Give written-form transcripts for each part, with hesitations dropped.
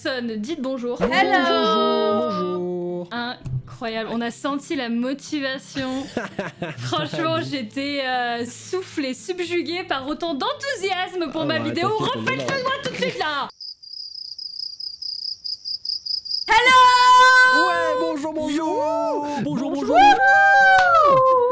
personnes. Dites bonjour. Hello. Bonjour. Incroyable, on a senti la motivation. Franchement, j'étais soufflée, subjuguée par autant d'enthousiasme pour ma vidéo. Refaites-le-moi tout de suite là. Ouais, bonjour. Bonjour.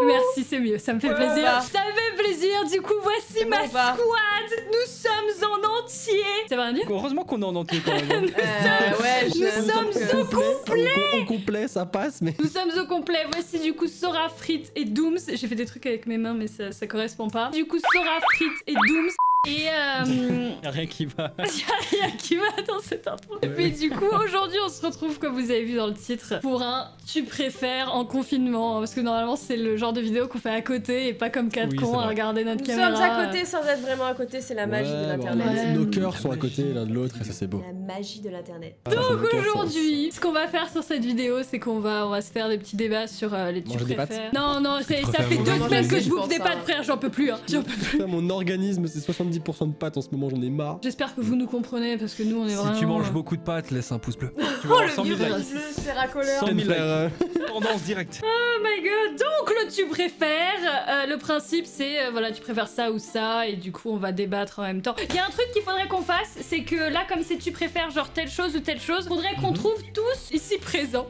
Merci, c'est mieux, ça me fait plaisir. bah. Ça me fait plaisir, du coup, voici C'est ma bon, bah. squad. Nous sommes en entier. Ça va rien dire? Heureusement qu'on est en entier quand même. Ouais, Nous sommes au complet. Au complet, ça passe, mais. Nous sommes au complet. Voici du coup Sora, Frites et Dooms. J'ai fait des trucs avec mes mains, mais ça correspond pas. Du coup, Sora, Frites et Dooms. Et Y'a rien qui va. y a rien qui va dans cette intro. Et puis du coup, aujourd'hui, on se retrouve, comme vous avez vu dans le titre, pour un tu préfères en confinement. Parce que normalement, c'est le genre de vidéo qu'on fait à côté et pas comme quatre Oui, cons c'est à vrai. regarder notre Nous caméra. sommes à côté sans être vraiment à côté, c'est la magie de l'internet. Ouais. Nos cœurs sont à côté l'un de l'autre et ça c'est beau. La magie de l'internet. Donc aujourd'hui, ce qu'on va faire sur cette vidéo, c'est qu'on va se faire des petits débats sur les tu Manger des préfères. pâtes Non, ça préfères fait 2 manger semaines que des je bouffe pâtes, des ça. pâtes, frère, j'en peux plus. Hein. J'en peux plus. Mon organisme c'est 70% de pâtes en ce moment, j'en ai marre. J'espère que vous nous comprenez parce que nous on est vraiment. Si tu manges beaucoup de pâtes, laisse un pouce bleu. Tu Oh vas avoir le 100 000 vieux likes. bleu, c'est racoleur. 100 000 likes. Faire, Tendance directe. Oh my god. Donc le tu préfères, le principe c'est voilà, tu préfères ça ou ça et du coup on va débattre en même temps. Il y a un truc qu'il faudrait qu'on fasse, c'est que là comme c'est tu préfères genre telle chose ou telle chose, faudrait qu'on trouve tous ici présents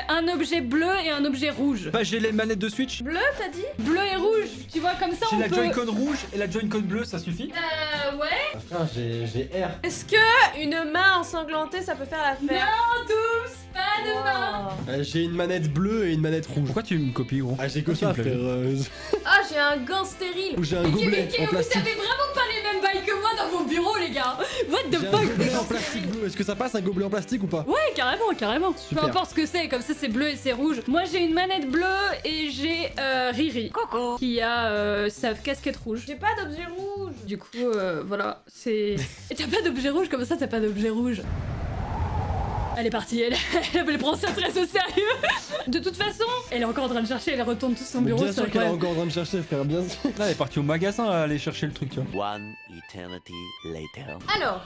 un objet bleu et un objet rouge. Bah j'ai les manettes de Switch. Bleu, t'as dit? Bleu et rouge, tu vois comme ça J'ai on la peut. Joy-Con rouge et la Joy-Con bleue, ça suffit. Ouais. Frère, j'ai R. Est-ce que une main ensanglantée ça peut faire l'affaire? Non tous, pas de main. J'ai une manette bleue et une manette rouge. Pourquoi tu me copies, gros? J'ai que S'il ça te plaît. frère. Ah, j'ai un gant stérile. Ou j'ai un gobelet en Vous plastique. avez vraiment pas les mêmes bails que moi dans vos bureaux les gars. What the J'ai un fuck. gobelet en plastique bleu. Est-ce que ça passe un gobelet en plastique ou pas? Ouais, carrément. Super. Peu importe ce que c'est, comme ça c'est bleu et c'est rouge. Moi j'ai une manette bleue et j'ai Riri. Coco. Qui a sa casquette rouge. J'ai pas d'objet rouge. Du coup, voilà, c'est... Et t'as pas d'objet rouge, comme ça t'as pas d'objet rouge. Elle est partie, elle prend ça très au sérieux. De toute façon, elle est encore en train de chercher, elle retourne tout son Mais bureau bien sur sûr qu'elle est incroyable. encore en train de chercher frère, bien sûr. Là, elle est partie au magasin à aller chercher le truc, tu vois. One eternity later. Alors,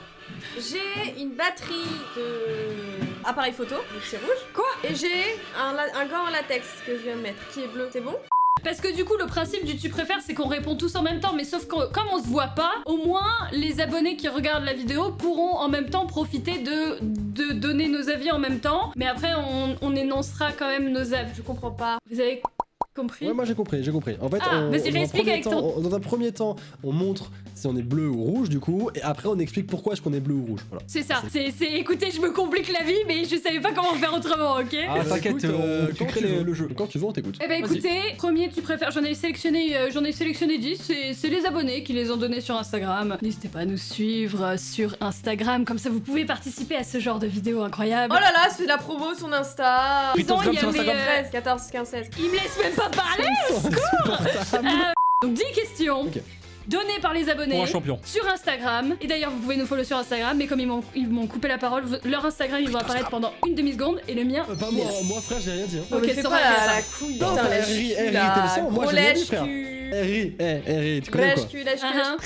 j'ai une batterie de appareil photo, donc c'est rouge. Quoi? Et j'ai un gant en latex que je viens de mettre, qui est bleu. C'est bon? Parce que du coup, le principe du tu préfères, c'est qu'on répond tous en même temps, mais sauf que comme on se voit pas, au moins les abonnés qui regardent la vidéo pourront en même temps profiter de donner nos avis en même temps. Mais après, on énoncera quand même nos avis. Je comprends pas. Vous avez compris? Ouais, moi j'ai compris. En fait, Ah, vas-y, réexplique avec ton- dans un premier temps, on montre si on est bleu ou rouge du coup, et après on explique pourquoi est-ce qu'on est bleu ou rouge. Voilà. C'est ça. Écoutez, je me complique la vie, mais je savais pas comment faire autrement, ok? Ah, t'inquiète, quand tu crées tu veux. le jeu. Quand tu veux, on t'écoute. Eh ben Vas-y. écoutez, premier tu préfères, j'en ai sélectionné 10, c'est les abonnés qui les ont donnés sur Instagram. N'hésitez pas à nous suivre sur Instagram, comme ça vous pouvez participer à ce genre de vidéos incroyables. Oh là là, c'est de la promo son Insta. Disons, il y sur avait, Instagram. 13, 14, 15, 16. il me laisse même pas parler. Donc 10 questions Ok. données par les abonnés Pour un champion. sur Instagram. Et d'ailleurs vous pouvez nous follow sur Instagram, mais comme ils m'ont coupé la parole, leur Instagram ils vont apparaître pendant une demi-seconde et le mien... Pas il est moi, là. moi frère, j'ai rien dit. Hein. Non, mais Ok, fais ça pas va, la ça. couille, Non, putain, elle lèche rit, cul, elle rit, là. t'es le sang, moi, Gros j'ai rien dit, lèche frère. cul. Ri, tu connais quoi? Lèche cul. Ah,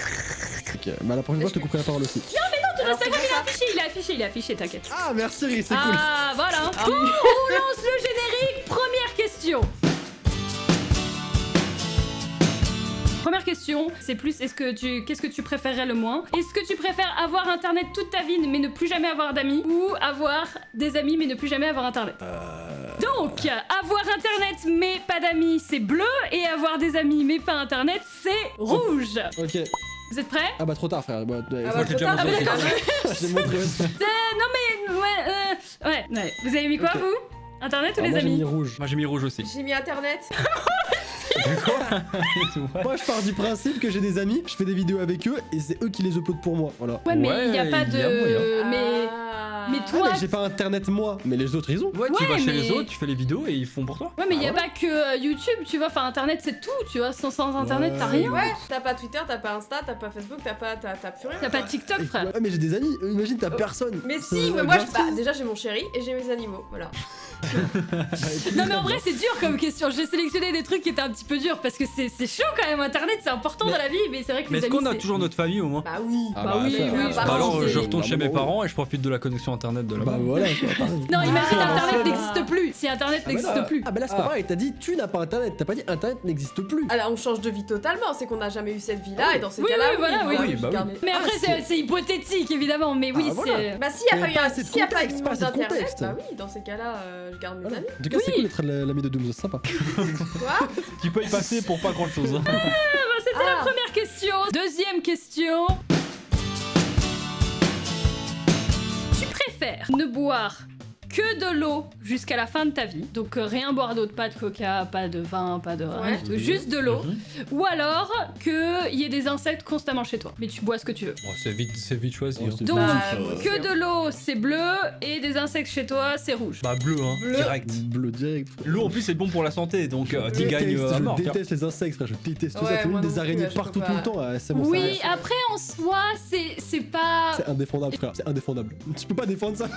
Ok, bah la prochaine fois je te couperai la parole aussi. ton Instagram il est affiché, t'inquiète. Ah merci Ri, c'est cool. Ah voilà. Bon, on lance le générique. Première question. Première question, c'est plus qu'est-ce que tu préférerais le moins? Est-ce que tu préfères avoir internet toute ta vie mais ne plus jamais avoir d'amis, ou avoir des amis mais ne plus jamais avoir internet? Donc, avoir internet mais pas d'amis c'est bleu, et avoir des amis mais pas internet c'est rouge. Ok. Vous êtes prêts? Ah bah trop tard frère. Ouais, Ah Moi, bah, j'ai déjà trop tard, montré. ah, d'accord. j'ai montré aussi. Non mais ouais. Vous avez mis quoi Ok. vous? Internet ou Alors, les moi j'ai mis amis? rouge. Moi j'ai mis rouge aussi. J'ai mis internet. Moi je pars du principe que j'ai des amis, je fais des vidéos avec eux et c'est eux qui les uploadent pour moi. Voilà. Ouais mais Ouais, il y a pas il y a moyen. de... Mais Ah, toi... mais j'ai pas internet moi, mais les autres ils ont. Ouais, tu Ouais, vas chez mais- les autres, tu fais les vidéos et ils font pour toi. Ouais mais il y a Ah ouais pas que YouTube, tu vois, enfin internet c'est tout, tu vois, sans internet t'as rien. Ouais, t'as pas Twitter, t'as pas Insta, t'as pas Facebook, t'as plus rien. T'as pas TikTok frère. Ouais mais j'ai des amis, imagine t'as personne. Mais Ça si, va mais être moi, grave bah, triste. déjà j'ai mon chéri et j'ai mes animaux, voilà. Non mais en vrai c'est dur comme question. J'ai sélectionné des trucs qui étaient un petit peu durs parce que c'est chaud quand même. Internet c'est important dans la vie, mais c'est vrai que Mais les est-ce amis. qu'on a c'est- toujours notre famille au moins? Bah oui. Ah Bah oui, ça, oui, bah, je Bah pense alors que je c'est- retourne chez mes Bah, parents et je profite de la connexion internet de là-bas. Bah voilà, tu vois, pareil. Non, imagine Ah, Internet bah. n'existe plus. Si Internet n'existe plus. Ah bah là c'est pas pareil, t'as dit tu n'as pas internet, t'as pas dit internet n'existe plus. Alors on change de vie totalement, c'est qu'on n'a jamais eu cette vie-là Ah oui. et dans ces Oui, cas-là, oui, voilà, oui. Oui, bah oui. Mais après Ah, c'est hypothétique évidemment, mais oui Ah, voilà. c'est. Bah s'il n'y a Mais pas eu pas un assez de s'il y a pas eu contexte, de pas monde assez de d'internet, contexte. bah oui, dans ces cas-là, je garde mes Voilà. amis. En tout cas c'est Oui. cool d'être l'ami de Doom, c'est sympa. Quoi Tu peux y passer pour pas grand chose. C'était la Ah. première question. Deuxième question. Tu préfères ne boire que de l'eau jusqu'à la fin de ta vie, donc rien boire d'autre, pas de coca, pas de vin, pas de rien Ouais. du tout, juste de l'eau, ou alors qu'il y ait des insectes constamment chez toi, mais tu bois ce que tu veux. Bon, c'est vite choisi. Oh, hein. c'est Donc Bah, que de l'eau c'est bleu et des insectes chez toi c'est rouge. Bah bleu hein, Bleu. direct. Bleu direct. L'eau en plus c'est bon pour la santé donc tu Je gagnes déteste, à mort. je tiens. déteste les insectes, frère, je déteste Ouais, ça. T'as moi mis non des araignées plus, je partout peux tout le pas. temps. C'est bon, ça Oui, arrête. après en soi c'est pas. C'est indéfendable, frère, c'est indéfendable. Tu peux pas défendre ça.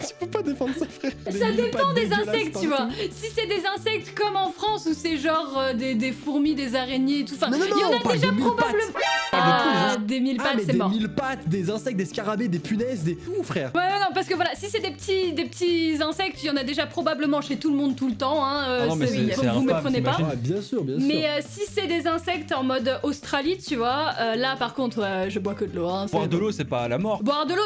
Tu peux pas défendre ça, frère. Ça Les mille dépend pattes des dégueulasses insectes, tu vois. partout. Si c'est des insectes comme en France où c'est genre des fourmis, des araignées et tout. Enfin, Non, non, il y en non, a on parle déjà de mille probablement. pattes. Ah, des mille Ah, pattes, mais c'est des mort. mille pattes, des insectes, des scarabées, des punaises, des tout, frère. Ouais, non, parce que voilà, si c'est des petits insectes, il y en a déjà probablement chez tout le monde tout le temps. Hein, Ah non, mais c'est- c'est vous me infâme, prenez pas. t'imagines. Ah, bien sûr, bien sûr. Mais si c'est des insectes en mode Australie, tu vois, là par contre, je bois que de l'eau. Hein, Boire c'est- de l'eau c'est pas à la mort. Boire de l'eau,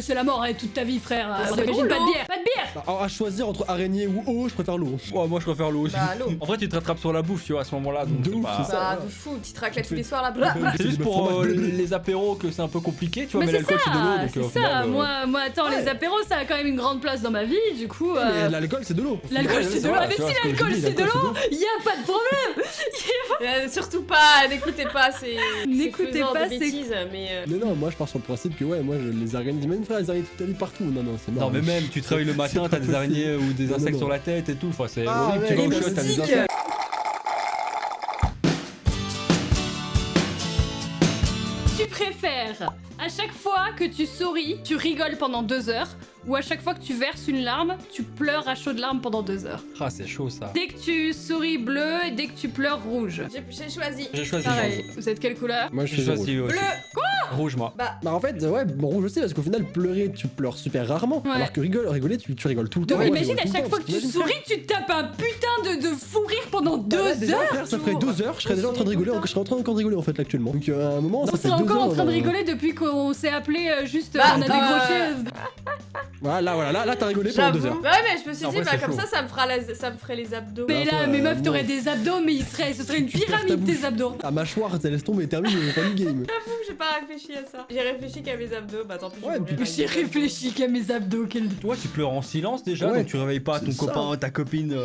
c'est la mort hein, toute ta vie, frère. c'est T'imagines bon, pas de l'eau. bière. Pas de bière. Alors, à choisir entre araignée ou eau, je préfère l'eau. Ouais, moi je préfère l'eau aussi. Bah, l'eau. En vrai tu te rattrapes sur la bouffe tu vois à ce moment-là donc De c'est ouf, pas... c'est ça. Bah de fou, petite raclette Tu tous les fais- soirs là. Blah, blah. C'est juste Le pour fromage bleu. les apéros que c'est un peu compliqué tu vois, Mais mais c'est l'alcool c'est de l'eau donc ça, au c'est ça. final, Moi, attends, les Ouais. apéros, ça a quand même une grande place dans ma vie, du coup. Mais l'alcool, c'est de l'eau. L'alcool Ouais, c'est c'est de l'eau. vrai, Mais tu vois si ce que je l'alcool dis, c'est de l'alcool, l'eau, y a pas de problème. Surtout pas, n'écoutez pas ces N'écoutez faiseurs pas de ces- bêtises, mais Mais non, moi je pars sur le principe que ouais, moi les araignées, même frère, les araignées toute ta vie partout. Non, non, c'est mort. Non mais même tu travailles le matin, c'est t'as pas des araignées ou des Non, insectes non. sur la tête et tout, enfin c'est Ah, horrible, ouais, tu vas au les shot, t'as des moustiques. insectes. Tu préfères à chaque fois que tu souris, tu rigoles pendant 2 heures, ou à chaque fois que tu verses une larme, tu pleures à chaudes larmes pendant 2 heures. Ah c'est chaud ça. Dès que tu souris bleu et dès que tu pleures rouge. j'ai choisi. J'ai choisi Pareil, vous êtes quelle couleur? Moi je J'ai fais choisi rouge. aussi. Bleu. Rouge moi. Bah Bah en fait, ouais, bon rouge aussi parce qu'au final pleurer, tu pleures super rarement. Ouais. Alors que rigoler, tu rigoles tout le temps. Donc Moi, imagine je à rigole chaque tout fois le que temps, tu parce souris, tu te tapes un putain de fou rire pendant 2 Bah ouais, déjà, heures. frère, ça ferait 2 heures, je serais déjà en train de rigoler, je serais en train encore de rigoler en fait là, actuellement. Donc à un moment, On ça fait serait 2 encore heures. en train de rigoler depuis qu'on s'est appelé juste Bah, on a décroché. Voilà, là t'as rigolé pendant 2 j'avoue. heures. Ouais mais je me suis En dit vrai, bah c'est comme chaud. ça ça me ferait les abdos. Mais Bah, là, toi, mes meufs, t'aurais non. des abdos, mais ce serait une Tu perds ta pyramide tes bouche. abdos. Ta mâchoire, ça laisse tomber, terminé, pas du game. J'avoue, j'ai pas réfléchi à ça. J'ai réfléchi qu'à mes abdos, bah tant pis. je Ouais, vais puis mourir J'ai avec des abdos. réfléchi qu'à mes abdos, quel. Toi tu pleures en silence déjà, Ouais, donc tu réveilles pas ton c'est ça. copain, ta copine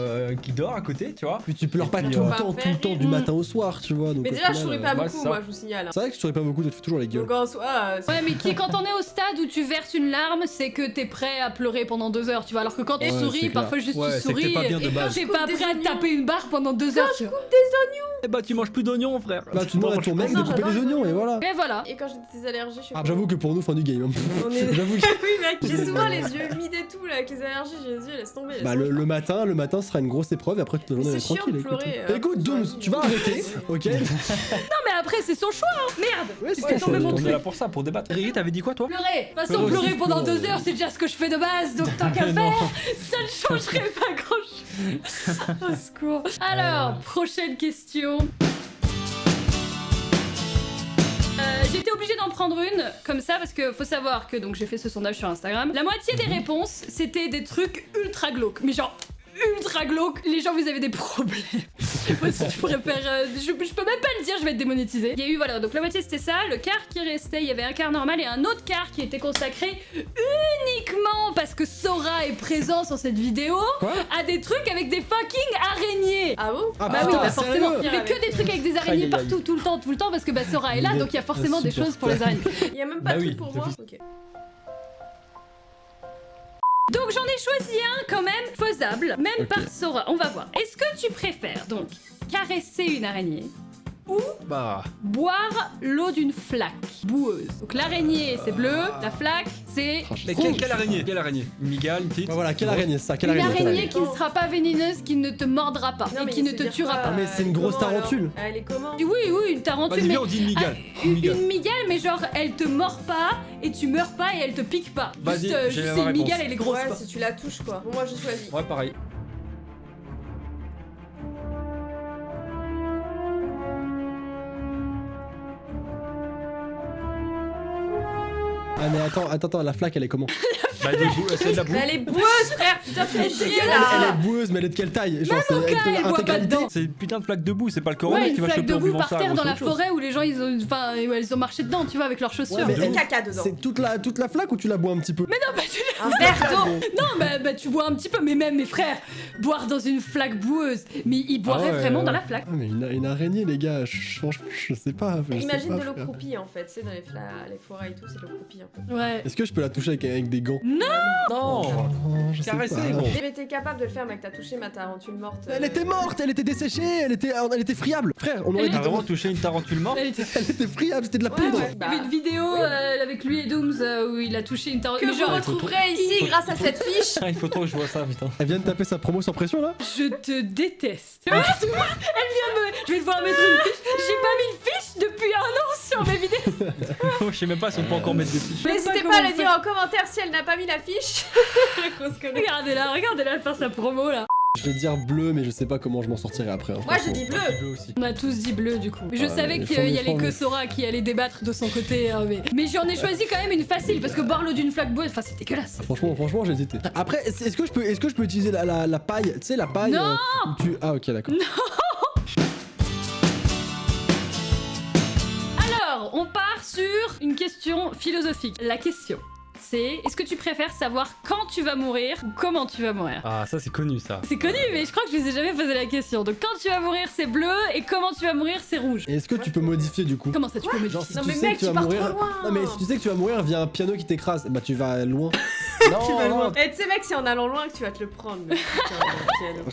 qui dort à côté, tu vois. Puis tu pleures pas puis, tout le euh, temps, du matin au soir, tu vois. Donc Mais au déjà je final, souris pas ouais, beaucoup c'est ça. moi, je vous signale. C'est vrai que tu souris pas beaucoup, tu te fais toujours les gueules. Donc en soi, Ouais, mais quand on est au stade où tu verses une larme, c'est que t'es prêt à pleurer pendant 2 heures, tu vois. Alors que quand tu Ouais, c'est souris, clair. parfois juste Ouais, tu c'est que t'es souris pas bien de et base. t'es Coupe pas des prêt à te oignons. taper une barre pendant 2 heures, tu vois. Eh bah tu manges plus d'oignons frère. Bah tu demandes à ton mec de Non, couper j'adore les les oignons et oignons. voilà. Et voilà. Et quand j'ai des allergies, je suis Ah j'avoue que pour nous, fin du game. On est- J'avoue que... Oui mec, j'ai souvent les yeux humides et tout là avec les allergies, j'ai les yeux laisse tomber. laisse Bah tomber. le matin sera une grosse épreuve et après toute la journée Mais elle est c'est chiant tranquille. de Écoute, pleurer, écoute toute la Dooms, vie. tu vas arrêter, ok? Non, mais après, c'est son choix, hein. Merde. Ouais, c'est Fais ton tomber choix, mon On ton est truc. là pour ça, pour débattre. Riri t'avais dit quoi toi? Pleurer. De toute façon, Pleurer pleurer aussi, pendant pleurer. 2 heures, c'est déjà ce que je fais de base, donc tant qu'à Non. faire, ça ne changerait pas grand-chose. Au secours. Alors, prochaine question. J'étais obligée d'en prendre une comme ça parce que faut savoir que donc j'ai fait ce sondage sur Instagram. La moitié des réponses c'était des trucs ultra glauques, mais genre ultra glauques. Les gens vous avez des problèmes. Moi, si je préfère, je peux même pas le dire, je vais être démonétisée. Il y a eu voilà donc la moitié c'était ça, le quart qui restait, il y avait un quart normal et un autre quart qui était consacré uniquement parce que Sora est présent sur cette vidéo Quoi? à des trucs avec des fucking araignées. Ah bon? Ah Bah oui, putain, bah forcément. sérieux Il y avait que des trucs avec des araignées Aïe, aïe, aïe. partout, tout le temps, parce que bah Sora est là, Vous donc il y a êtes forcément des choses pour les araignées. Il y a même pas Bah de oui, truc pour c'est moi. fou. Ok. Donc j'en ai choisi un quand même faisable, même Ok. par Sora. On va voir. Est-ce que tu préfères donc caresser une araignée Bah. boire l'eau d'une flaque boueuse. Donc l'araignée c'est bleu, la flaque c'est Ah, je Mais sais rouge. quelle araignée? Quelle araignée? Une migale, une petite? pas. Voilà, quelle araignée c'est ça? Quelle Une araignée araignée qui ne sera pas vénéneuse, qui ne te mordra pas Non, et mais qui ne c'est te dire tuera quoi, pas. Ah, mais c'est une grosse comment, alors tarentule. Elle est comment? Oui, oui, une tarentule. Vas-y, mais- viens, on dit une migale. Ah, Une migale. une migale, mais genre elle te mord pas et tu meurs pas et elle te pique pas. Vas-y, Juste, j'ai juste la c'est une réponse. migale, elle est grosse. Ouais, quoi. si tu la touches quoi. Bon, moi je choisis. Ouais, pareil. Ah, mais attends, la flaque elle est comment? Bah, c'est de la boue. Mais elle est boueuse, frère. Putain, tu fais chier Elle là. est boueuse, mais elle est de quelle taille? Genre, Même au cas, elle voit pas intégralité. dedans. C'est une putain de flaque de boue, c'est pas le corona Ouais, qui une va flaque choper de en boue buvant par ça. terre ou dans c'est la autre chose. forêt où les gens ils ont, enfin, ils ont marché dedans, tu vois, avec leurs chaussures. Ouais, mais Tu fais bon, caca dedans. C'est toute la flaque ou tu la bois un petit peu? Non, bah, Un verre d'eau. non, bah, tu bois un petit peu, mais même mes frères, boire dans une flaque boueuse, mais ils boiraient Ah ouais, vraiment ouais. dans la flaque. Ah, mais une araignée, les gars, franchement, je sais pas. je sais Imagine pas, de l'eau frère. croupie en fait, tu sais, dans les forêts et tout, c'est de l'eau croupie en fait. Ouais. Est-ce que je peux la toucher avec des gants? Non. Non, je sais Caresser, pas. gros. Mais t'es capable de le faire, mec, t'as touché ma tarentule morte. Elle était morte, elle était desséchée, elle était friable. Frère, on aurait Elle dit T'as vraiment touché une tarentule morte? Elle était- elle était friable, c'était de la Ouais, poudre. ouais. Il y avait une vidéo avec lui et Dooms où il a touché une tarentule. Que Mais je genre, retrouverai ici grâce à cette fiche. Il faut trop que je vois ça, putain. Elle vient de taper sa promo sans pression là? je te déteste. Elle vient je vais devoir mettre une fiche. J'ai pas mis de fiche depuis 1 an sur mes vidéos. Je sais même pas si on peut encore mettre des fiches. sais N'hésitez pas pas à comment le dire en commentaire si elle n'a pas mis la fiche. Grosse connerie. Regardez-la faire sa promo là. Je vais dire bleu, mais je sais pas comment je m'en sortirai après. hein, Moi j'ai franchement. dit bleu. Bleu aussi. On a tous dit bleu du coup. Mais je Ah, savais mais qu'il faut y allait me- que Sora qui allait débattre de son côté. Hein, mais j'en ai choisi quand même une facile parce que boire l'eau d'une flaque boueuse, enfin c'est dégueulasse. Franchement, j'ai hésité. Après, est-ce que je peux utiliser la paille? Tu sais, la paille. Non où tu... Ah, ok, d'accord. Alors, on part sur une question philosophique. La question, c'est est-ce que tu préfères savoir quand tu vas mourir ou comment tu vas mourir? Ah, ça c'est connu ça. C'est connu, mais je crois que je vous ai jamais posé la question. Donc quand tu vas mourir, c'est bleu et comment tu vas mourir, c'est rouge. Et est-ce que tu peux modifier du coup? Comment ça, tu peux me Genre, dire si Non tu mais sais mec, que tu tu vas pars mourir. trop loin. Non, mais si tu sais que tu vas mourir via un piano qui t'écrase, bah tu vas loin. Non, non, Et tu sais mec, c'est en allant loin que tu vas te le prendre. le putain de piano.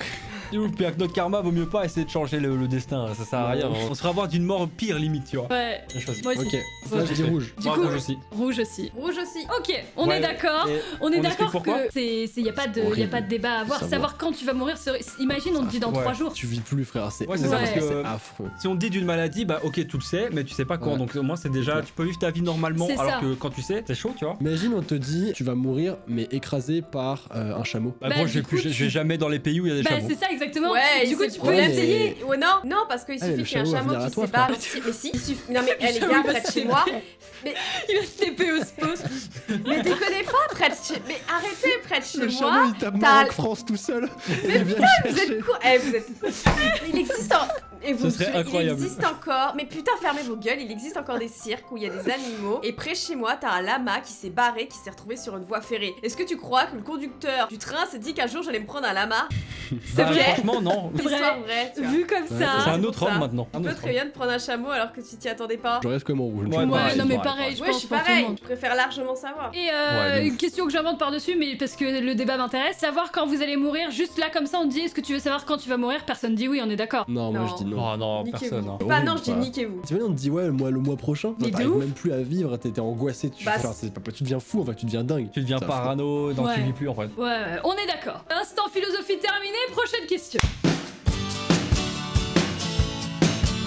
c'est ouf, puis avec notre karma, vaut mieux pas essayer de changer le destin, ça sert à rien. On se avoir d'une mort pire limite, tu vois. Ouais, J'ai choisi. moi aussi. Ok, là je dis rouge. Du Moi, coup, rouge aussi. rouge aussi. Rouge aussi. Ok, on Ouais, est d'accord. et On est on explique d'accord pourquoi que y a pas de horrible pas de débat à avoir. Savoir quand tu vas mourir, imagine on te dit dans Ouais. 3 jours. Tu vis plus, frère. C'est Ouais, c'est ça, parce Ouais. que affreux. si on te dit d'une maladie, bah ok, tu le sais, mais tu sais pas quand. Ouais. Donc au moins, c'est déjà, tu peux vivre ta vie normalement, C'est ça. alors que quand tu sais, c'est chaud, tu vois. Imagine, on te dit, tu vas mourir, mais écrasé par un chameau. Bah, Bah, gros, du je vais coup, je vais jamais dans les pays où il y a des Bah chameaux. c'est ça exactement. Ouais, du coup c'est tu le peux Ouais, problème, mais- c'est que- ouais, non, parce qu'il Ah, suffit le qu'il y ait un chameau va chameau venir à qui toi, se barre. Mais si, il suffit. Non mais elle est chameau gars va près de se chez moi. il va se taper au spose. Mais déconnez pas près de chez. Mais arrêtez près de chez Le moi. chameau, il tape t'as- en France tout seul. Mais Il vient putain, le vous chercher. êtes quoi vous êtes. Il existe en. Et vous Ce serait il incroyable. existe encore. Mais putain, fermez vos gueules. Il existe encore des cirques où il y a des animaux. Et près de chez moi, t'as un lama qui s'est barré, qui s'est retrouvé sur une voie ferrée. Est-ce que tu crois que le conducteur du train s'est dit qu'un jour j'allais me prendre un lama? Bah, vrai. Franchement, non. C'est vrai. Histoire vraie, tu vois. Vu comme Ouais, ça. C'est un c'est autre pour ça. homme maintenant. Tu Un peux autre très homme. bien te prendre un chameau alors que tu t'y attendais pas. Je reste comme en rouge. Ouais, Ouais, pareil, non mais pareil, pareil, je Ouais, pense je suis pour tout le pareil. monde. Je préfère largement savoir. Et Ouais, de ouf. une question que j'invente par-dessus, mais parce que le débat m'intéresse, savoir quand vous allez mourir, juste là comme ça on te dit est-ce que tu veux savoir quand tu vas mourir, personne dit oui, on est d'accord. Non, moi Non. je dis non. Oh non, Niquez-vous. personne. hein. Bah non, je dis Horrible, niquez-vous. T'imagines, on te dit ouais, le mois prochain. Mais de T'arrives ouf. même plus à vivre, t'es angoissé. Bah, Enfin, tu deviens fou, enfin, tu deviens dingue. Tu deviens Ça, parano, donc Ouais. tu vis plus en fait. Ouais, on est d'accord. Instant philosophie terminé, prochaine question.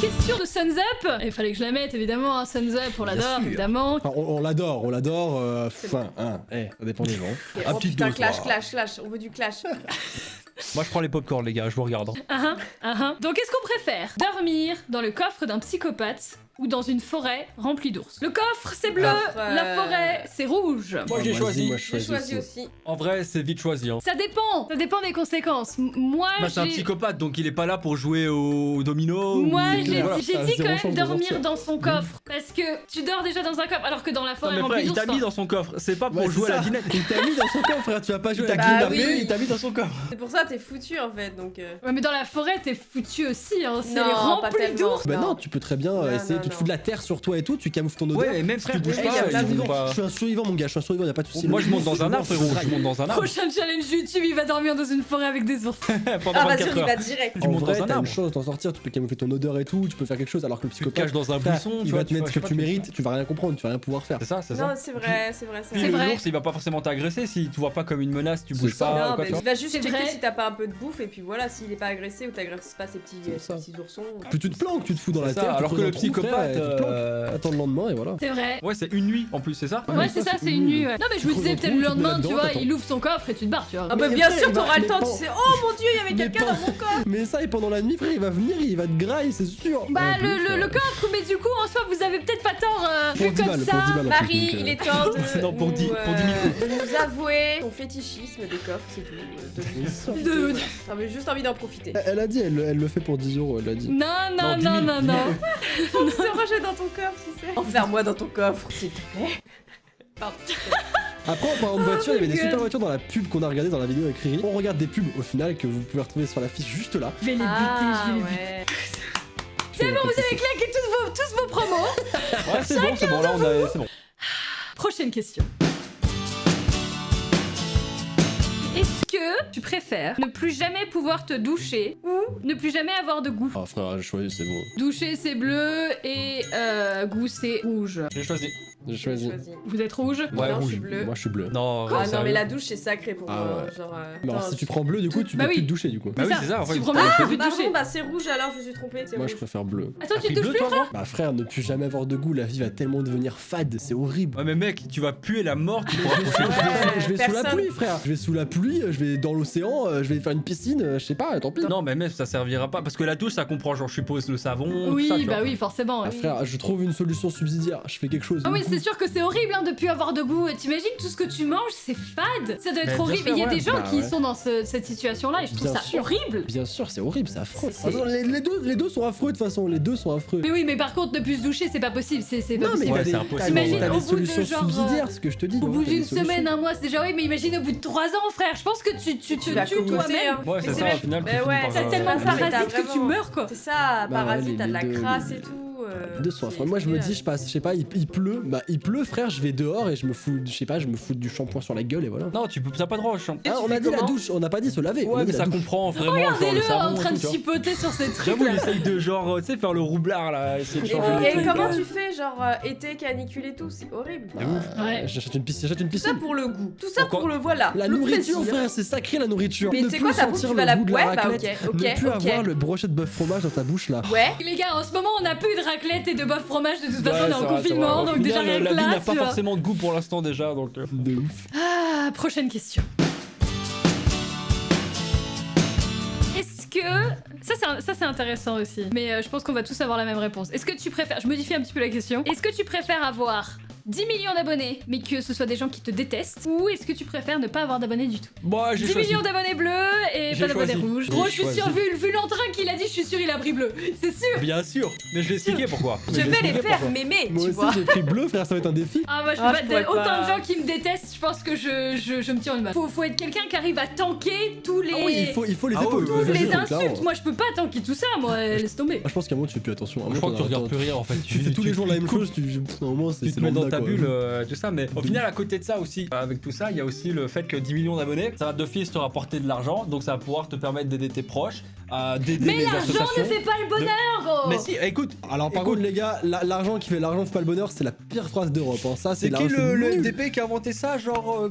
Question de Suns Up. Il fallait que je la mette évidemment, hein, Suns Up, on Bien l'adore sûr. évidemment. Enfin, on l'adore. Enfin, ça dépend des gens. Ok, Un oh petit putain, dos, clash, quoi. clash. On veut du clash. Moi je prends les popcorn les gars, je vous regarde. Donc est-ce qu'on préfère dormir dans le coffre d'un psychopathe ou dans une forêt remplie d'ours? Le coffre c'est bleu, Coffre, la forêt c'est rouge. Moi j'ai Vas-y, choisi. moi, je J'ai choisis choisi aussi. aussi. En vrai, c'est vite choisi. Hein. Ça dépend des conséquences. Moi Bah, c'est un j'ai... psychopathe donc il est pas là pour jouer au domino. Moi, ou... j'ai Voilà. j'ai ça a dit zéro quand chance même de dormir sortir. dans son coffre. Parce que tu dors déjà dans un coffre, alors que dans la Non forêt mais frère, remplie il d'ours. t'a mis dans son coffre, c'est pas pour Ouais, jouer c'est à la ça. dinette. Il t'a mis dans son coffre, frère, tu vas pas jouer Il à t'a la Bah kidnappé, oui. il t'a mis dans son coffre. C'est pour ça que t'es foutu en fait, donc. Ouais, mais dans la forêt, t'es foutu aussi, hein. C'est Non, pas rempli tellement. d'ours. Bah Non. non, tu peux très bien Non, essayer non, tu te fous de la terre sur toi et tout, tu camoufles ton odeur. Ouais, et même frère, tu bouges il y a pas. plein de ils vont gens. pas- Je suis un survivant, mon gars, je suis un survivant, y a pas de soucis. Moi, je monte dans un arbre, frérot. Je monte dans un arbre Prochain challenge YouTube, il va dormir dans une forêt avec des ours. pendant Ah, vas-y, 24 on y heures. va direct. Tu En montes vrai, dans un t'as une arbre. chance de t'en sortir, tu peux camoufler ton odeur et tout, tu peux faire quelque chose, alors que le Tu te psychopathe, caches dans un frère, buisson, il tu va vois, te mettre je ce sais que pas, tu mérites, tu vas rien comprendre, tu vas rien pouvoir faire. C'est ça, c'est Non, ça. c'est vrai, c'est vrai. Puis C'est vrai. l'ours, il va pas forcément t'agresser si tu vois pas comme une menace, tu C'est bouges ça. pas. Non, quoi, mais tu vois. il va juste C'est checker vrai. si t'as pas un peu de bouffe et puis voilà, s'il est pas agressé ou t'agresses pas ces petits C'est ça. oursons. Plus tu te planques, tu te fous dans la C'est ça, terre, tu alors creuses que un le trou, frère, psychopathe, et tu te planques. euh, Attends le lendemain et voilà. C'est vrai. Ouais, c'est une nuit en plus, c'est ça Ouais, c'est ça, c'est une nuit. Ouais. Non, mais je me creuses disais un peut-être trou, le tu te mets lendemain, tu là-dedans, vois, t'attends. il ouvre son coffre et tu te barres, tu vois. Ah bah Mais bien après, sûr, il va- t'auras le mais temps, pas- tu sais. Oh mon dieu, il y avait Mais quelqu'un pas- dans mon corps. Mais ça, et pendant la nuit, frère, il va venir, il va te grailler, c'est sûr. Bah, Ouais, le coffre, mais du coup, en soi, vous avez peut-être pas tort. Pour Vu 10 comme balles, ça. pour 10 balles. en plus, Marie, donc, il est temps de, Non, pour 10 de nous avouer ton fétichisme des coffres, c'est tout. De- J'avais juste envie d'en profiter. Elle a dit, elle le fait pour 10 euros, elle a dit. Non, non, Non, 10 non, 000, non, 10 000. non. On se rejette dans ton coffre, tu sais. Enferme-moi dans ton coffre, s'il te plaît. Pardon. Après, en parlant de voiture, il y avait des my God. super voitures dans la pub qu'on a regardé dans la vidéo avec Riri. On regarde des pubs au final que vous pouvez retrouver sur la fiche juste là. Je vais les buter, Ah je vais les buter. ouais. C'est bon, vous avez Claquez tous vos promos. Ouais, c'est bon, là on a. C'est bon. Prochaine question. Est-ce que tu préfères ne plus jamais pouvoir te doucher ou ne plus jamais avoir de goût? Ah frère, j'ai choisi, c'est bon. Doucher c'est bleu et goût c'est rouge. J'ai choisi. J'ai choisi. Vous êtes rouge? Ouais, non, je rouge. suis bleu. Moi, je suis bleu. Non, Ah non, sérieux. mais la douche, c'est sacré pour Ah moi. ouais. Genre, Mais alors, non, si tu prends bleu, du coup, tu peux Bah oui. plus te doucher, du coup. Bah oui, ça. c'est ça, en Si fait. tu prends bleu, tu peux plus te Pardon, doucher. bah c'est rouge alors, je me suis trompée. C'est Moi, rouge. je préfère bleu. Attends, T'as tu pris te douches bleu, plus, toi, frère? gros Bah frère, ne plus jamais avoir de goût, la vie va tellement devenir fade, c'est horrible. Ouais, mais mec, tu vas puer la mort, tu pourras Je vais, je vais sous la personne. pluie, frère. Je vais sous la pluie, je vais dans l'océan, je vais faire une piscine, je sais pas, tant pis. Non, mais même ça servira pas. Parce que la douche, ça comprend, genre, je suppose, le savon. Oui, tout ça, tu bah vois. oui, forcément. Ah, oui. frère, je trouve une solution subsidiaire, je fais quelque chose. Ah oui, du coup. c'est sûr que c'est horrible hein, de plus avoir de goût. T'imagines tout ce que tu manges, c'est fade. Ça doit être Mais bien horrible. sûr, Il y a ouais. des gens Bah qui ouais. sont dans cette situation-là et je trouve Bien ça sûr. horrible. Bien sûr, c'est horrible, c'est affreux. C'est- Attends, les deux sont affreux de toute façon, les deux sont affreux. Mais oui, mais par contre, ne plus se doucher, c'est pas possible. C'est pas Non, mais possible. Ouais, t'as des, c'est impossible, t'as T'imagines des- t'as au des bout de solutions genre, subsidiaires, ce que je te dis. Au non, bout t'as des d'une solutions. semaine, un mois, c'est déjà oui, mais imagine au bout de 3 ans, frère. Je pense que tu te vas tues cocoter, toi-même. hein. Ouais, Mais c'est ça, même- au final, tu Mais finis ouais, par. T'as Ouais, tellement de ouais, t'as parasites que tu vraiment- meurs, quoi. C'est ça, Bah ouais, parasite, t'as de la les deux, crasse les- et tout. Les deux sont affreux. Moi, je me dis, je passe, je sais pas, il pleut, bah il pleut, frère, je vais dehors et je me fous, je sais pas, je me fous du shampoing sur la gueule et voilà. Non, t'as pas droit au champ. Et Ah, tu on a fais dit la comment douche, on n'a pas dit se laver. on a Ouais, dit mais la ça douche. comprend vraiment genre le Regardez-le savon en et train tout, de tu vois. chipoter sur ces trucs. J'avoue, il essaye de genre, tu sais, faire le roublard là, essayer de changer Et le truc. comment tu fais, genre été, canicule et tout, c'est horrible. Ouais. J'achète une piscine, j'achète une Tout ça piscine. pour le goût. Tout ça Pourquoi pour le voilà. La le nourriture, plaisir. frère, c'est sacré la nourriture. Mais Ne tu sais plus quoi, ta bouche, sentir tu le vas la goût de ouais, la bah raclette, ok, ne plus ok. avoir le brochet de bœuf fromage dans ta bouche là. Ouais. Les gars, en ce moment, on n'a plus de raclette et de bœuf fromage. De toute façon, Ouais, on est c'est en vrai, c'est confinement, vrai. Au donc déjà final, rien que la vie là, n'a pas tu vois. forcément de goût pour l'instant déjà, donc. De ouf. Ah, prochaine question. Est-ce que... Ça c'est intéressant aussi, mais je pense qu'on va tous avoir la même réponse. Est-ce que tu préfères... Je modifie un petit peu la question. Est-ce que tu préfères avoir 10 millions d'abonnés, mais que ce soit des gens qui te détestent, ou est-ce que tu préfères ne pas avoir d'abonnés du tout? Moi, j'ai 10 choisi. millions d'abonnés bleus et J'ai pas d'abonnés choisi. rouges. J'ai Gros, je suis choisi. sûr, vu l'entrain qu'il a dit, je suis sûr il a pris bleu. C'est sûr. Bien sûr, mais je vais expliquer pourquoi. Je vais les faire mémer, Moi tu aussi vois. j'ai pris bleu, frère, ça va être un défi. Ah moi je Ah, peux je pas pourrais autant pas. de gens qui me détestent, je pense que je me tire une balle. Faut être quelqu'un qui arrive à tanker tous les... Ah oui, il faut les Ah épaules. oui, oui, tous oui, les oui, insultes. clairement. Moi je peux pas tanker tout ça, moi, laisse tomber. Moi, je pense qu'à un moment tu fais plus attention. Je crois que tu regardes plus rien en fait. Tu fais tous les jours la même chose, à un moment Tu c'est te mets dans lambda, ta quoi. bulle, tout ça, mais au final, à côté de ça aussi, avec tout ça, il y a aussi le fait que 10 millions d'abonnés, ça va d'office te rapporter de l'argent, donc ça va pouvoir te permettre d'aider tes proches, d'aider Mais les l'argent associations. ne fait pas le bonheur, gros. Mais si, écoute, Alors par Écoute. contre les gars, l'argent qui fait l'argent fait pas le bonheur, c'est la pire phrase d'Europe. Hein. Ça c'est c'est qui l'argent, le nul. FDP qui a inventé ça, genre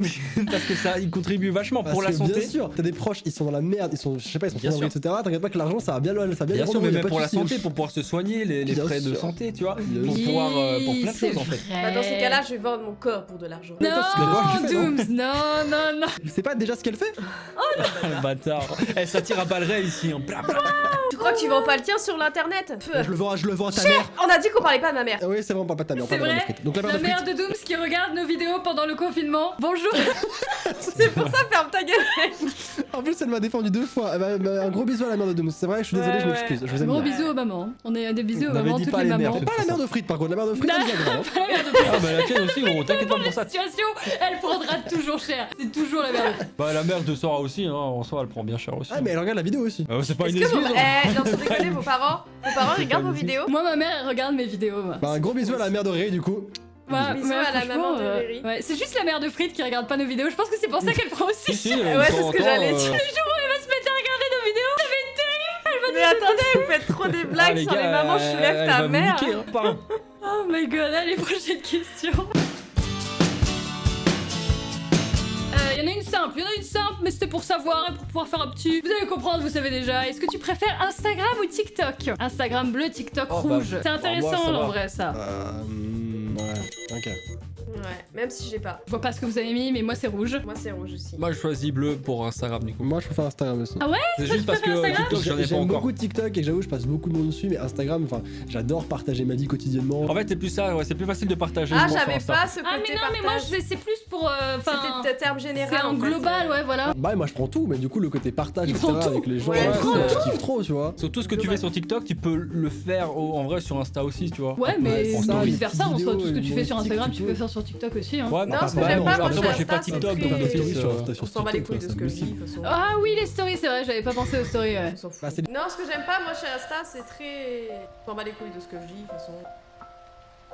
parce que ça, il contribue vachement Parce pour la que santé. Bien sûr, t'as des proches, ils sont dans la merde, ils sont, je sais pas, ils sont Bien sans abri, etc. T'inquiète pas que l'argent ça va bien les Bien rendre, sûr, y mais a même pas de pour la souci. santé, pour pouvoir se soigner, les Bien frais de sûr. santé, tu vois, Bien pour sûr. pouvoir pour plein de c'est choses en fait. vrai. Bah, dans ces cas-là, je vais vendre mon corps pour de l'argent. Non, c'est ce que tu fais, non Dooms, non. C'est pas déjà ce qu'elle fait Le bâtard. Eh, ça tire à balles réelles ici. Hein. Bla, bla. Tu crois que tu vends pas le tien sur l'internet? Je le vends à ta mère. On a dit qu'on parlait pas de ma mère. Ah oui, c'est vrai, on parle pas de ta mère, on C'est parle de la vrai. mère de frites. Donc la mère La de mère frites. de Dooms qui regarde nos vidéos pendant le confinement. Bonjour. C'est pour ça, ferme ta gueule. En plus, elle m'a défendu 2 fois. Un gros bisou à la mère de Doom. C'est vrai, je suis désolé, Ouais, je m'excuse. Je vous aime Gros bien. bisous aux mamans. On est des bisous On aux avait mamans, dit toutes pas les les mères. mamans. Pas la mère de frites par contre, la mère de frites elle est bien grave. Pas la mère de Ah bah la tienne aussi, gros, t'inquiète pas pour La ça. situation, elle prendra toujours cher. C'est toujours la mère de Bah la mère de Sora aussi, hein, en soi elle prend bien cher aussi. Ah, mais elle regarde la vidéo aussi. Ah ouais, c'est pas Est-ce une que vous... excuse. hein. non, sans déconner, vos parents regardent vos vidéos. Moi, ma mère, elle regarde mes vidéos. Moi. Bah, un gros bisou à la mère de Ray du coup. Ouais, Bisous à la franchement, maman de Riri. ouais, c'est juste la mère de Frites qui regarde pas nos vidéos. Je pense que c'est pour ça qu'elle prend aussi. Si, Ouais, c'est ce que j'allais dire. Le jour où elle va se mettre à regarder nos vidéos, ça va être terrible. Mais attendez, vous faites trop des blagues sur les mamans, je lève ta mère. Oh my god, allez, prochaine question. Il y en a une simple, mais c'était pour savoir et pour pouvoir faire un petit. Vous allez comprendre, vous savez déjà. Est-ce que tu préfères Instagram ou TikTok? Instagram bleu, TikTok rouge. C'est intéressant en vrai ça. Ouais, ok. Ouais, même si j'ai pas. Je vois pas ce que vous avez mis, mais moi c'est rouge. Moi, c'est rouge aussi. Moi je choisis bleu pour Instagram du coup. Moi je préfère Instagram aussi. Ah ouais? C'est Toi, juste tu parce que préfères Instagram TikTok j'en ai pas J'aime encore. beaucoup TikTok et j'avoue je passe beaucoup de monde dessus, mais Instagram, enfin j'adore partager ma vie quotidiennement. En fait c'est plus ça, ouais, c'est plus facile de partager. Ah, je pense, j'avais sur Insta. pas ce côté Ah mais non, mais moi partage. c'est plus pour. Enfin, C'était terme général. c'est en fait. global, ouais, voilà. Bah moi je prends tout, mais du coup le côté partage, Il etc. prend tout. avec les gens, Ouais, il prend je kiffe trop, tu vois. Surtout ce que tu fais sur TikTok, tu peux le faire en vrai sur Insta aussi, tu vois. Ouais, mais c'est ça, vice versa, les en soi, petites tout ce que tu vidéos fais sur Instagram, humoristiques, tu peux faire sur TikTok aussi. Hein. Ouais, Non, bah, ce que bah, j'aime non, pas, après, moi, moi sur j'ai pas Insta, TikTok c'est donc très- Faire des stories d'office, sur On s'en bat les couilles de TikTok, ce que je c'est dis, de toute façon. Ah oui, les stories, c'est vrai, j'avais pas pensé aux stories. Ouais. On s'en fout. Bah, c'est- Non, ce que j'aime pas, moi, chez Insta, c'est très. On s'en bat les couilles de ce que je dis, de toute façon.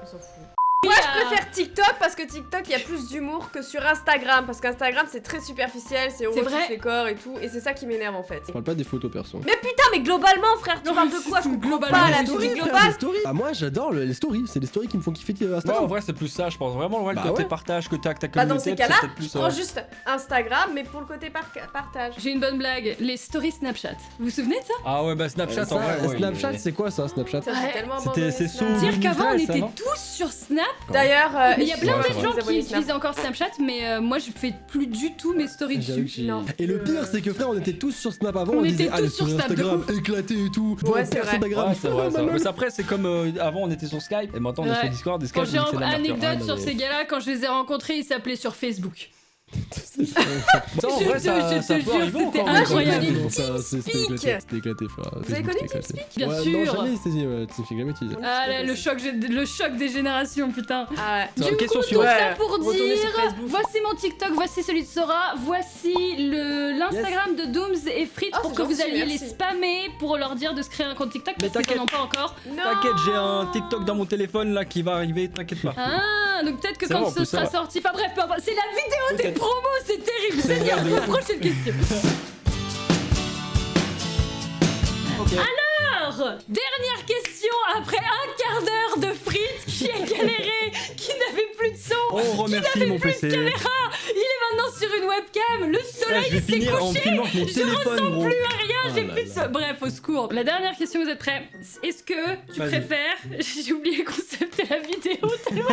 On s'en fout. Moi, je préfère TikTok parce que TikTok, il y a plus d'humour que sur Instagram. Parce qu'Instagram, c'est très superficiel, c'est on C'est retouche vrai. les corps et tout. Et c'est ça qui m'énerve en fait. Je parle pas des photos perso. Mais putain, mais globalement, frère, tu Non, parles mais de quoi? Je comprends globalement, pas les la stories, vie frère, globale. les stories. Ah moi j'adore les stories, c'est les stories qui me font kiffer Ouais, en Instagram. vrai c'est plus ça, je pense vraiment ouais, le Bah côté ouais. partage que t'as avec ta Bah, communauté. dans ces c'est cas-là, peut-être plus, je prends juste Instagram, mais pour le côté partage. J'ai une bonne blague, les stories Snapchat. Vous vous souvenez de ça? Ah ouais bah Snapchat Ça, en vrai. ouais, Snapchat il est- c'est quoi ça Snapchat? Ça, Ouais. j'ai tellement C'était- abandonné c'est Snap. sous- Dire qu'avant on 2013, ça, était non tous sur Snap. D'ailleurs, Mais il y a plein Ouais, de c'est gens vous qui abonnez Snap. utilisent encore Snapchat, mais moi je fais plus du tout mes stories J'avoue que dessus. j'ai- Non. Et le pire c'est que frère on était tous sur Snap avant, On on était disait tous allez sur sur Snap, de Instagram ouf. éclaté et tout. Ouais, c'est vrai. Ouais, c'est vrai, ça. Mais ça, après, c'est comme avant on était sur Skype et maintenant on est Ouais. sur Discord. Et Quand Skype, j'ai c'est de la merde, tu vois. anecdote non, sur mais- ces gars-là, quand je les ai rencontrés, ils s'appelaient sur Facebook. Ça, en Je vrai, te- ça je te ça peut jure, arriver c'était encore, Ah, j'ai incroyable. connu Non, ça, c'était TeamSpeak. éclaté, c'était éclaté frère. Vous avez connu Bien Ouais, sûr. Non jamais utilisé, ouais, TeamSpeak, jamais utilisé. Ah là, le choc des générations, putain. Ah ouais. Ça, Du question coup, tout suivante. ça pour Retournez sur dire, Facebook. voici mon TikTok, voici celui de Sora, voici l'Instagram de Dooms et Frites Oh, pour c'est que vous gentil, alliez les merci. spammer pour leur dire de se créer un compte TikTok Mais parce qu'ils n'en ont t'inquiète. pas encore. Non. T'inquiète, j'ai un TikTok dans mon téléphone là qui va arriver, t'inquiète pas. Ah, donc peut-être que C'est quand vrai, en ce plus, sera c'est vrai. sorti, enfin bref, peu importe. C'est la vidéo des Peut-être. promos, c'est terrible, c'est vrai, bien. de ouf. Prochaine question. Ok. Alors, dernière question après un quart d'heure de Frites qui a galéré, qui n'avait plus de son. On remercie mon PC. Il est maintenant sur une webcam, le Là, soleil je vais s'est finir en couché. filmant avec mon Je téléphone, ressens gros. plus rien, Oh j'ai là plus de son. Bref, au secours. La dernière question, vous êtes prêts? Est-ce que tu Vas-y. préfères, j'ai oublié le concept de la vidéo tellement.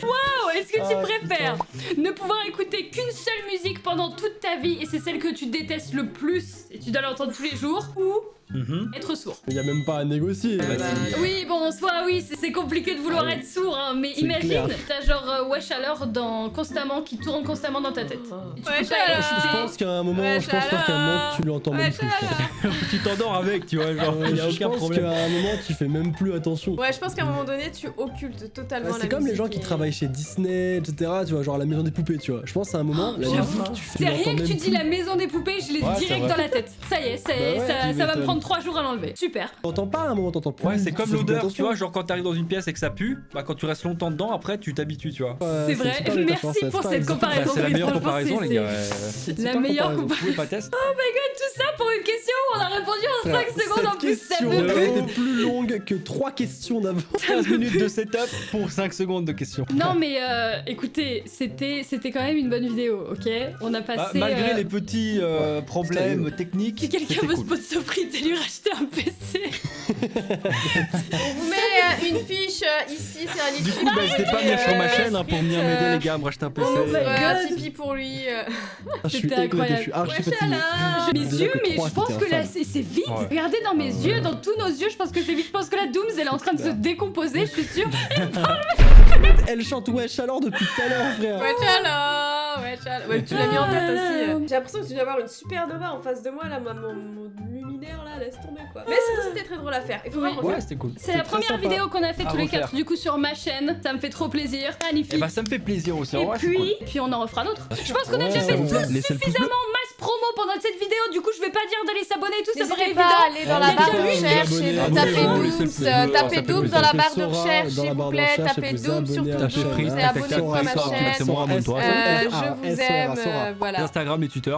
Waouh, est-ce que tu Ah, préfères ne pouvoir écouter qu'une seule musique pendant toute ta vie et c'est celle que tu détestes le plus et tu dois l'entendre tous les jours ou être sourd? Il y a même pas à négocier. bah, Oui, bon, en soi, oui, c'est compliqué de vouloir être sourd, hein, mais C'est imagine, clair. t'as genre Wesh alors constamment, qui tourne constamment dans ta tête. Et tu peux Wesh pas alors. écouter. Je pense qu'à un moment, Ouais, je pense qu'à un moment tu l'entends même Ouais, plus. je pense. Tu t'endors avec, tu vois, genre, il y a Je aucun pense problème. qu'à un moment tu fais même plus attention. Ouais, je pense qu'à un moment donné, tu occultes totalement Ouais, la c'est comme les musique gens qui et- travaillent chez Disney, etc. Tu vois, genre la maison des poupées, tu vois. Je pense à un moment, la j'avoue. musique, tu C'est l'entends rien que même tu dis plus. la maison des poupées, je l'ai Ouais, c'est direct vrai. dans la tête. Ça y est, Bah ouais, ça tu va me m'étonnes. prendre 3 jours à l'enlever. Super. T'entends pas à un moment, t'entends plus. Ouais, c'est comme Tu fais plus l'odeur, tu attention. vois, genre quand t'arrives dans une pièce et que ça pue, bah quand tu restes longtemps dedans, après tu t'habitues, tu vois. Ouais, C'est vrai. super métaphore, Merci c'est pour pas cette exactement- comparaison. Bah, c'est la meilleure Franchement, comparaison, c'est- les gars. c'est La pas meilleure comparaison. Vous pouvez pas tester. Tout ça pour une question où on a répondu en 5 secondes en Cette plus, ça question me a été plus longue que 3 questions d'avant. 15 minutes de setup pour 5 secondes de questions. Non mais écoutez, c'était quand même une bonne vidéo, ok? On a Bah, passé... malgré les petits problèmes techniques. Si quelqu'un c'était veut cool. sponsor Frites et lui racheter un PC. On vous met une fiche ici, c'est un lien. Du coup, bah, n'hésitez pas à venir sur ma chaîne hein, pour venir m'aider, les gars, à me racheter un PC. Oh my God. Un Tipeee pour lui. Je suis C'était éclaté, incroyable. je suis archi Wesh fatigué. alors. Mes Déjà yeux, que mais trois, je pense c'était que là infâme. c'est vite. Ouais. Regardez dans mes yeux, dans tous nos yeux, je pense que c'est vite. Je pense que la Dooms elle est en train de se décomposer, je suis sûre. Elle chante Wesh alors depuis tout à l'heure, frère. Wesh alors, wesh alors. Ouais, tu l'as mis en tête aussi. J'ai l'impression que tu dois avoir une supernova en face de moi là, mon luminaire là, laisse tomber quoi. Mais sinon c'était très drôle à faire. Il faut vraiment Ouais, refaire. c'était cool. C'est la très première sympa. vidéo qu'on a fait À tous les refaire. 4 du coup sur ma chaîne. Ça me fait trop plaisir. Magnifique. Et bah, ça me fait plaisir aussi. En Et vrai, c'est cool. puis on en refera d'autres. Je pense qu'on a Ouais, déjà fait ouais, tout ouais. Laissez le pouce bleu. suffisamment masse promo pendant cette vidéo, du coup je vais pas dire d'aller s'abonner et tout, ça paraît N'hésitez pas à évident. aller dans la barre de N'hésitez pas à recherche vous et abonner. tapez Abonnez-vous, Dooms, c'est le plus tapez dur, Dooms tapez dans la barre de Sora recherche, dans s'il la vous barre de plaît, recherche et tapez vous Dooms, abonnez surtout à la Tapez chaîne. Freeze, Dooms et tac, tac, abonnez-vous à ma tac, chaîne. directement à Montois. Je vous aime, Sora, voilà. Instagram et Twitter.